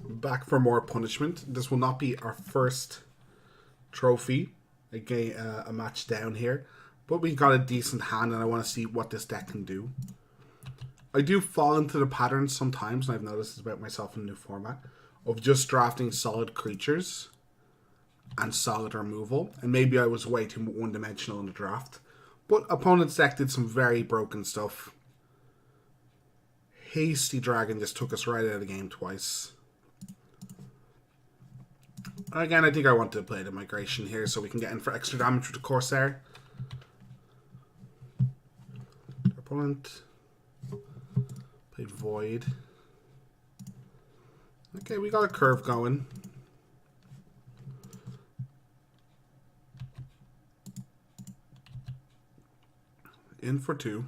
Back for more punishment. This will not be our first trophy, a match down here, but we got a decent hand and I want to see what this deck can do. I do fall into the pattern sometimes, and I've noticed this about myself in the new format, of just drafting solid creatures and solid removal, and maybe I was way too one-dimensional in the draft. But opponent's deck did some very broken stuff. Hasty Dragon just took us right out of the game twice. Again, I think I want to play the Migration here so we can get in for extra damage with the Corsair. Opponent played Void. Okay, we got a curve going. In for 2.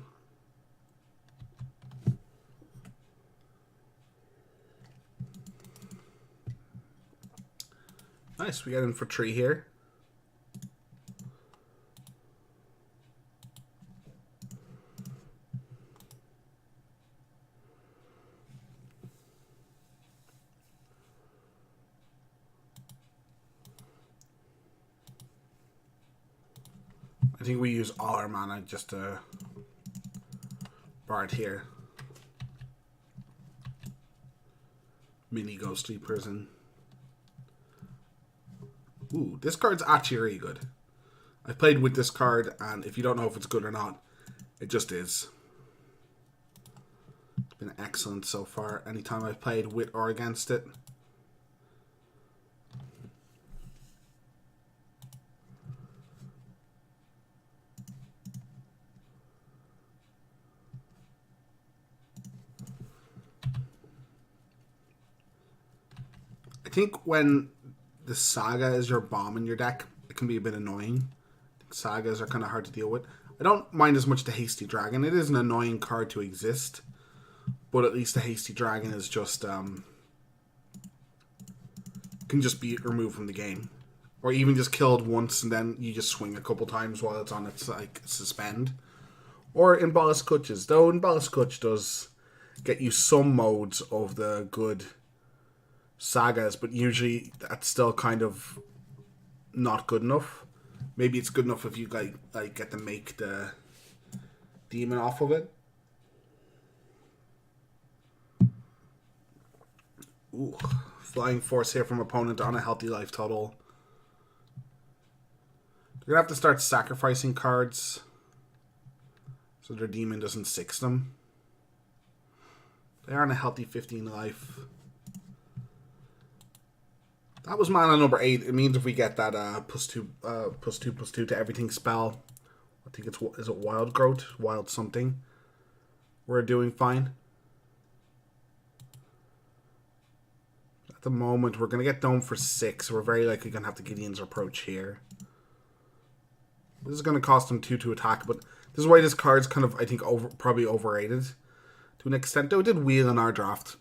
Nice, we got in for 3 here. I think we use all our mana just to Bard here. Mini Ghostly Prison. Ooh, this card's actually really good. I played with this card, and if you don't know if it's good or not, it just is. It's been excellent so far, anytime I've played with or against it. I think when the Saga is your bomb in your deck, it can be a bit annoying. Sagas are kind of hard to deal with. I don't mind as much the Hasty Dragon. It is an annoying card to exist, but at least the Hasty Dragon is just can just be removed from the game, or even just killed once and then you just swing a couple times while it's on its like suspend. Or in Ballast Clutches, though in Ballast Clutch does get you some modes of the good Sagas, but usually that's still kind of not good enough. Maybe it's good enough if you like get to make the demon off of it. Ooh, Flying Force here from opponent on a healthy life total. They're gonna have to start sacrificing cards so their demon doesn't 6 them. They're on a healthy 15 life. That was mana number 8. It means if we get that +2/+2/+2 to everything spell, I think is it Wild Growth? Wild something. We're doing fine. At the moment, we're going to get Dome for 6. We're very likely going to have the Gideon's Approach here. This is going to cost him 2 to attack, but this is why this card's kind of, I think, probably overrated to an extent. Though it did wheel in our draft.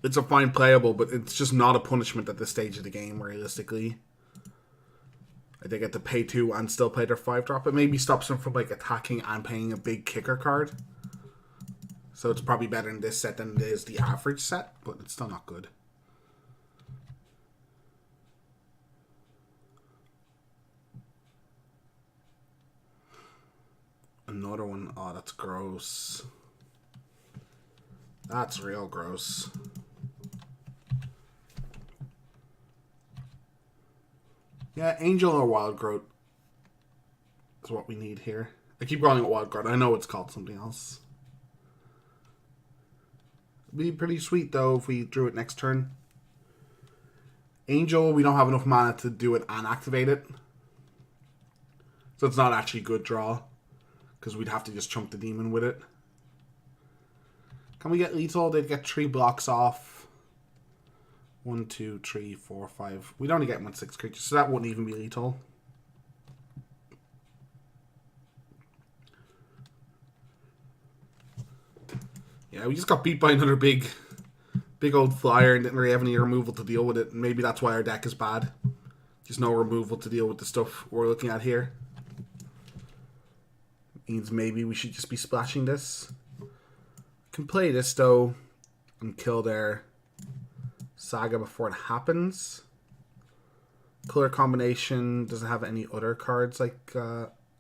It's a fine playable, but it's just not a punishment at this stage of the game, realistically. They get to pay 2 and still play their 5-drop. It maybe stops them from like attacking and paying a big kicker card. So it's probably better in this set than it is the average set, but it's still not good. Another one. Oh, that's gross. That's real gross. Yeah, Angel or Wild Growth is what we need here. I keep calling it Wild Growth. I know it's called something else. It'd be pretty sweet, though, if we drew it next turn. Angel, we don't have enough mana to do it and activate it. So it's not actually a good draw, because we'd have to just chump the demon with it. Can we get lethal? They'd get 3 blocks off. 1, 2, 3, 4, 5. We'd only get 1 6 creatures, so that wouldn't even be lethal. Yeah, we just got beat by another big old flyer and didn't really have any removal to deal with it. And maybe that's why our deck is bad. Just no removal to deal with the stuff we're looking at here. Means maybe we should just be splashing this. Can play this though and kill their Saga before it happens. Color combination doesn't have any other cards like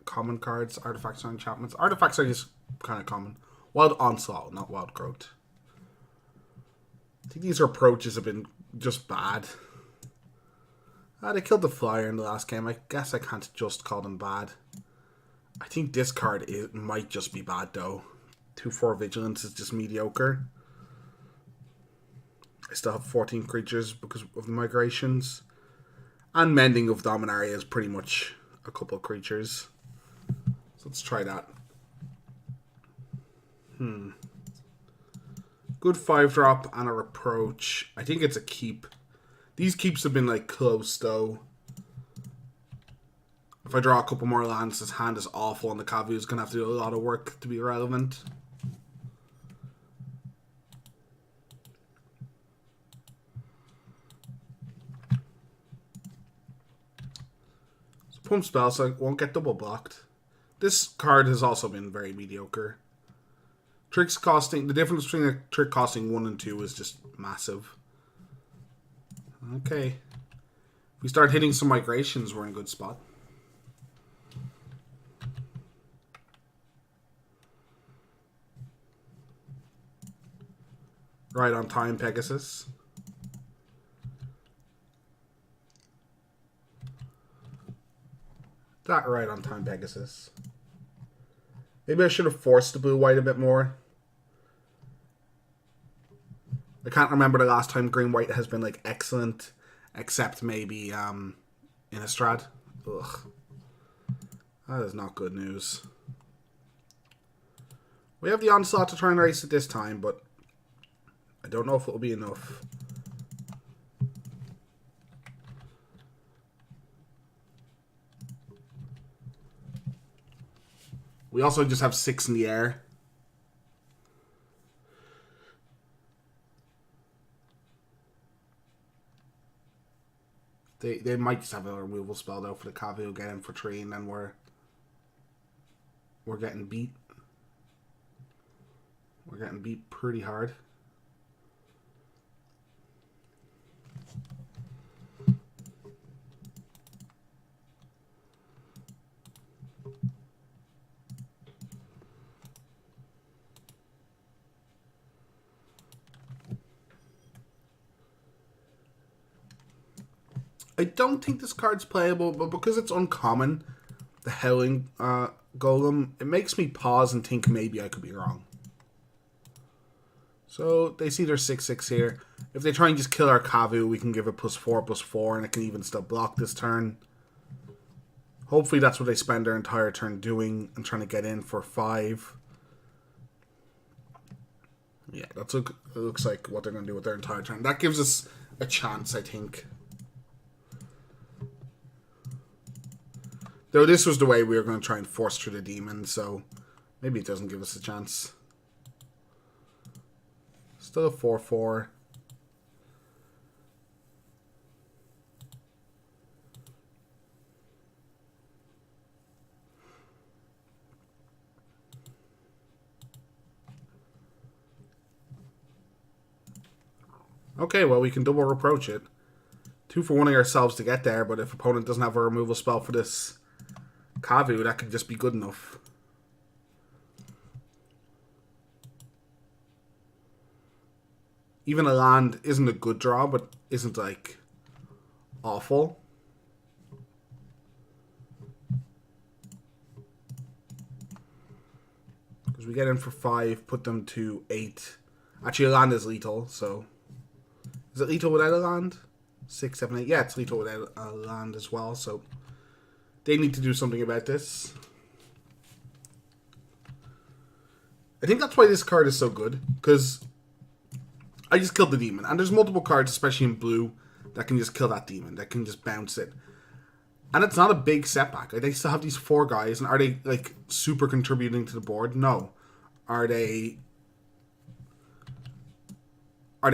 common cards, artifacts, or enchantments. Artifacts are just kind of common. Wild Onslaught, not Wild Growth. I think these approaches have been just bad. They killed the flyer in the last game. I guess I can't just call them bad. I think this card might just be bad though. 2/4 Vigilance is just mediocre. I still have 14 creatures because of the migrations. And Mending of Dominaria is pretty much a couple of creatures. So let's try that. Good 5-drop and a Reproach. I think it's a keep. These keeps have been like close though. If I draw a couple more lands, this hand is awful and the Kavu is going to have to do a lot of work to be relevant. So Pump Spell, so I won't get double blocked. This card has also been very mediocre. Tricks costing, the difference between a trick costing 1 and 2 is just massive. Okay. If we start hitting some migrations, we're in a good spot. Right on time, Pegasus. That right on time, Pegasus. Maybe I should have forced the blue-white a bit more. I can't remember the last time green-white has been like excellent, except maybe Innistrad. Ugh. That is not good news. We have the Onslaught to try and race it this time, but I don't know if it will be enough. We also just have 6 in the air. They might just have a removal spell though for the Kavu, get in for 3, and then we're getting beat. We're getting beat pretty hard. I don't think this card's playable, but because it's uncommon, the Howling Golem, it makes me pause and think maybe I could be wrong. So they see their 6/6 here. If they try and just kill our Kavu, we can give it +4/+4, and it can even still block this turn. Hopefully that's what they spend their entire turn doing and trying to get in for 5. Yeah, it looks like what they're going to do with their entire turn. That gives us a chance, I think. Though this was the way we were going to try and force through the demon, so maybe it doesn't give us a chance. Still a 4/4. Okay, well, we can double reproach it. 2 for 1 ourselves to get there, but if opponent doesn't have a removal spell for this Kavu, that could just be good enough. Even a land isn't a good draw, but isn't like awful. Because we get in for 5, put them to 8. Actually, a land is lethal, so... Is it lethal without a land? 6, 7, 8. Yeah, it's lethal without a land as well, so... They need to do something about this. I think that's why this card is so good, because I just killed the demon. And there's multiple cards, especially in blue, that can just kill that demon, that can just bounce it. And it's not a big setback. Like, they still have these 4 guys, and are they, like, super contributing to the board? No. Are they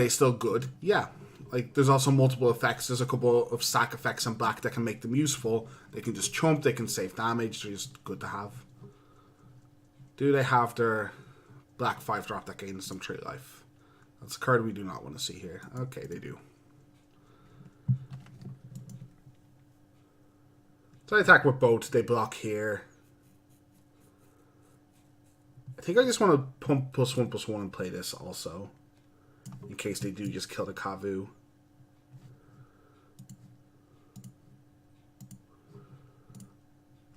still good? Yeah. Like, there's also multiple effects. There's a couple of sack effects in black that can make them useful. They can just chump, they can save damage. They're just good to have. Do they have their black 5-drop that gains them trait life? That's a card we do not want to see here. Okay, they do. So I attack with both. They block here. I think I just want to pump +1/+1 and play this also. In case they do just kill the Kavu.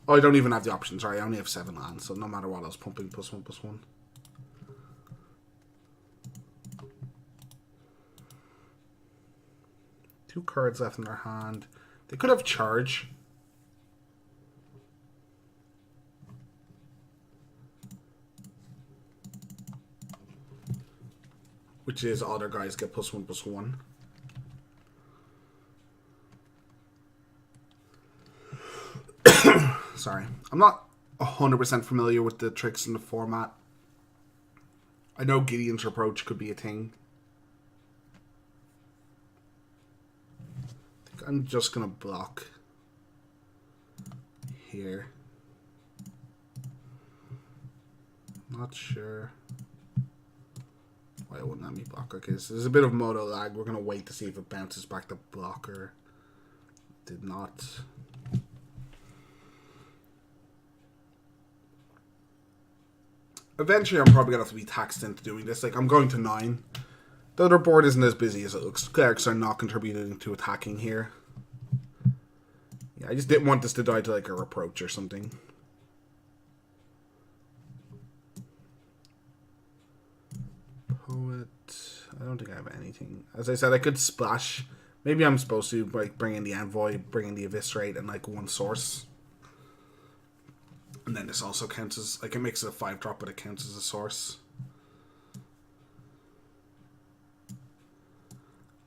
Oh, I don't even have the option. Sorry, I only have 7 lands, so no matter what, I was pumping +1/+1. Two cards left in their hand. They could have charge. Which is all their guys get +1/+1. Sorry. I'm not 100% familiar with the tricks in the format. I know Gideon's approach could be a thing. I think I'm just going to block here. Not sure why it wouldn't let me block. Okay, so there's a bit of moto lag. We're going to wait to see if it bounces back to blocker. Did not. Eventually, I'm probably going to have to be taxed into doing this. Like, I'm going to 9. The other board isn't as busy as it looks. Clerics are not contributing to attacking here. Yeah, I just didn't want this to die to, like, a reproach or something. Poet. I don't think I have anything. As I said, I could splash. Maybe I'm supposed to, like, bring in the Envoy, bring in the Eviscerate, and, like, 1 source. And then this also counts as, like, it makes it a 5-drop, but it counts as a source.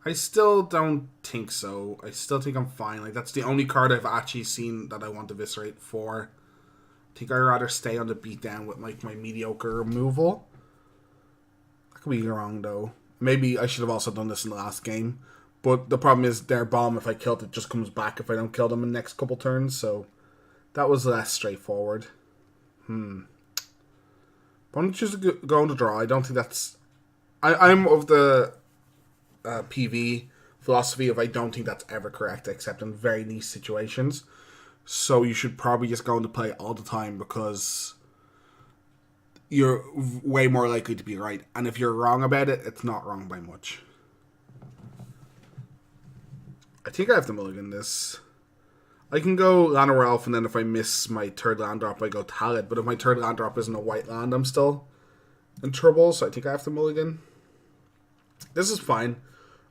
I still don't think so. I still think I'm fine. Like, that's the only card I've actually seen that I want to Eviscerate for. I think I'd rather stay on the beatdown with, like, my mediocre removal. I could be wrong, though. Maybe I should have also done this in the last game. But the problem is their bomb, if I kill it, just comes back if I don't kill them in the next couple turns, so that was less straightforward. But I'm just going to draw. I don't think that's... I'm of the PV philosophy of I don't think that's ever correct, except in very niche situations. So you should probably just go into play all the time because you're way more likely to be right. And if you're wrong about it, it's not wrong by much. I think I have to mulligan this. I can go Llanowar Elf, and then if I miss my 3rd land drop, I go Talid. But if my 3rd land drop isn't a white land, I'm still in trouble, so I think I have to mulligan. This is fine.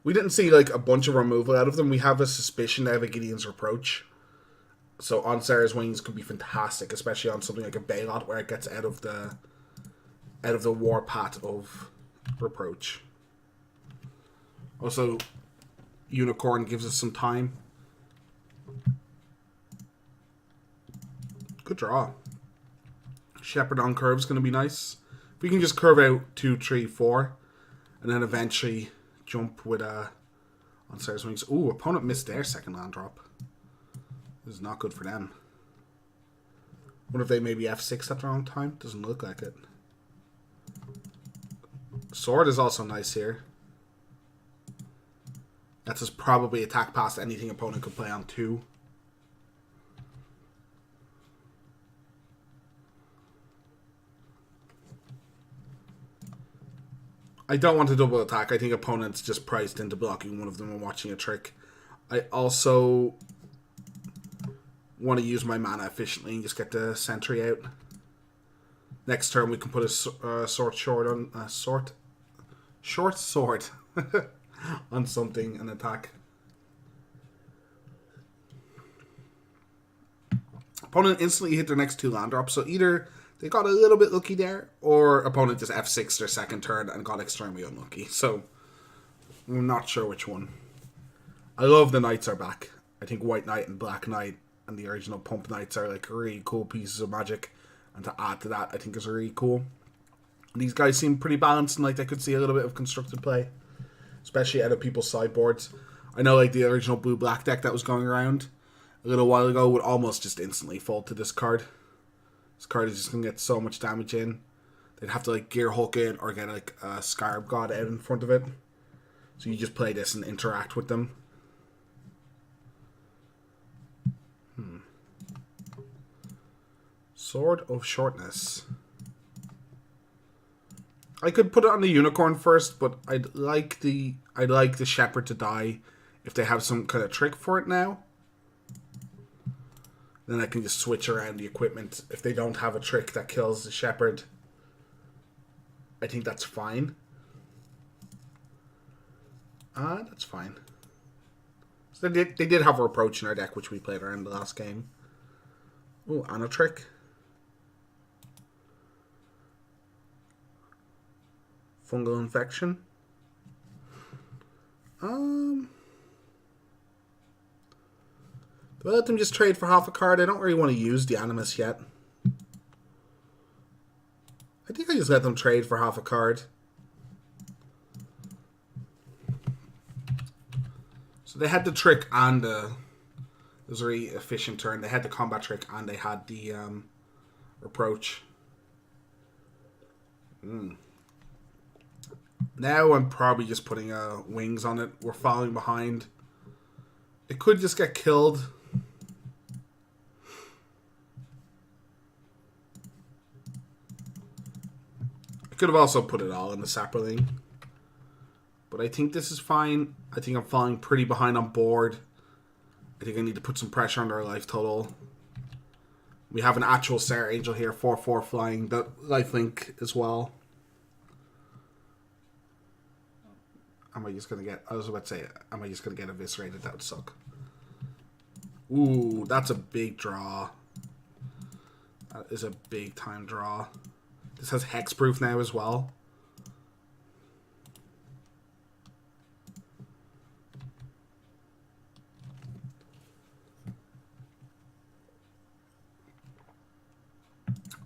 We didn't see, like, a bunch of removal out of them. We have a suspicion they have a Gideon's Reproach. So on Sarah's Wings could be fantastic, especially on something like a Baylot, where it gets out of the warpath of Reproach. Also, Unicorn gives us some time. Good draw. Shepherd on curve is going to be nice. If we can just curve out 2, 3, 4, and then eventually jump with on Sarah's Wings. Ooh, opponent missed their 2nd land drop. This is not good for them. Wonder if they maybe F6 at the wrong time? Doesn't look like it. Sword is also nice here. That's just probably attack past anything opponent could play on 2. I don't want to double attack. I think opponent's just priced into blocking one of them and watching a trick. I also want to use my mana efficiently and just get the sentry out. Next turn we can put a short sword on something and attack. Opponent instantly hit their next 2 land drops, so either they got a little bit lucky there, or opponent just F6 their 2nd turn and got extremely unlucky. So I'm not sure which one. I love the Knights are back. I think White Knight and Black Knight and the original Pump Knights are like really cool pieces of Magic, and to add to that I think is really cool. These guys seem pretty balanced and like they could see a little bit of constructed play, especially out of people's sideboards. I know like the original blue-black deck that was going around a little while ago would almost just instantly fold to this card. This card is just going to get so much damage in. They'd have to like Gear Hulk it or get like a Scarab God out in front of it. So you just play this and interact with them. Sword of Shortness. I could put it on the unicorn first, but I'd like the shepherd to die if they have some kind of trick for it now. Then I can just switch around the equipment. If they don't have a trick that kills the shepherd, I think that's fine. That's fine. So they did have a reproach in our deck, which we played around the last game. Oh, and a trick. Fungal infection. Do I let them just trade for half a card? I don't really want to use the Animus yet. I think I just let them trade for half a card. So they had the trick and the... It was a very efficient turn. They had the combat trick and they had the reproach. Now I'm probably just putting wings on it. We're falling behind. It could just get killed. I could have also put it all in the sapperling. But I think this is fine. I think I'm falling pretty behind on board. I think I need to put some pressure on our life total. We have an actual Sarah Angel here, 4/4 flying, that lifelink as well. Am I just going to get... I was about to say, am I just going to get eviscerated? That would suck. Ooh, that's a big draw. That is a big time draw. This has hexproof now as well.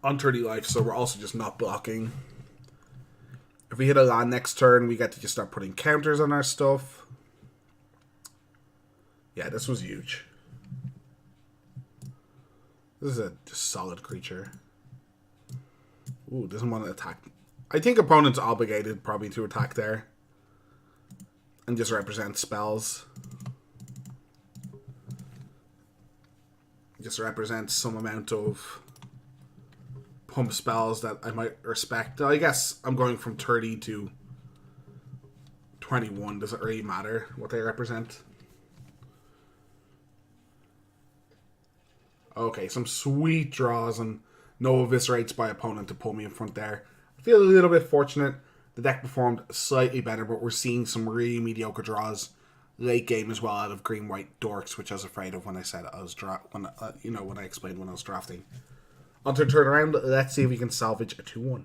On 30 life, so we're also just not blocking. If we hit a land next turn, we get to just start putting counters on our stuff. Yeah, this was huge. This is a just solid creature. Ooh, doesn't want to attack. I think opponent's obligated probably to attack there. And just represent spells. Just represents some amount of pump spells that I might respect. I guess I'm going from 30 to 21. Does it really matter what they represent? Okay, some sweet draws and no eviscerates by opponent to pull me in front there. I feel a little bit fortunate. The deck performed slightly better, but we're seeing some really mediocre draws late game as well out of green-white dorks, which I was afraid of when I said I was when I explained when I was drafting. On to turn around, let's see if we can salvage a 2-1.